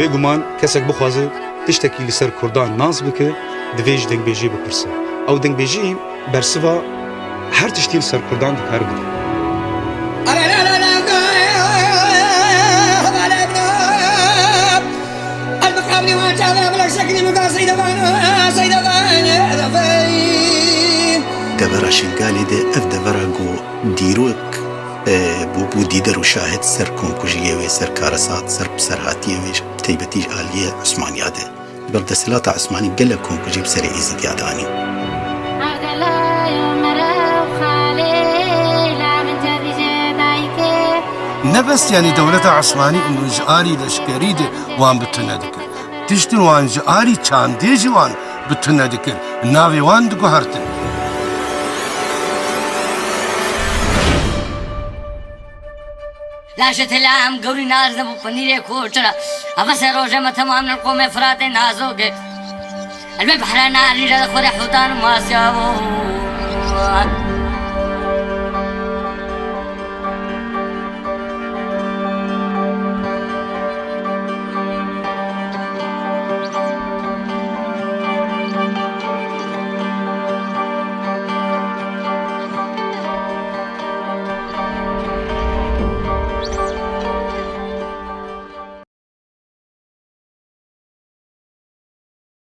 بێگومان کەسێک بخوازێ تشتێکی لەسەر کوردان ناز بکە divê ji dengbêjiyê bipirse ew dengbêjî bersiva her tiştî li ser Kurdan dikar bike. Devera Şingalê de ev devera got dîrok bû dîder û şahid ser komkujiyê wê ser karesat ser serhatiyê wê taybetî ji aliyê Osmaniya de ber desthilata Osmanî gelek komkujî bi serê Êzidiya danî. نەبەست یانی دەولەتە عوسمانی ئەمروژئاری لەشکەری دێ وان بتونە دکرد تشتن وان ژئاری چاندێژی وان بتونە دکرد ناوێ وان دگوهرتن لاشت لام گوری ناز نبو پنیره کوچرا افس روزه متمام نقوم فرات نازوگه البه بحر ناری را خور حوتان ماسیاو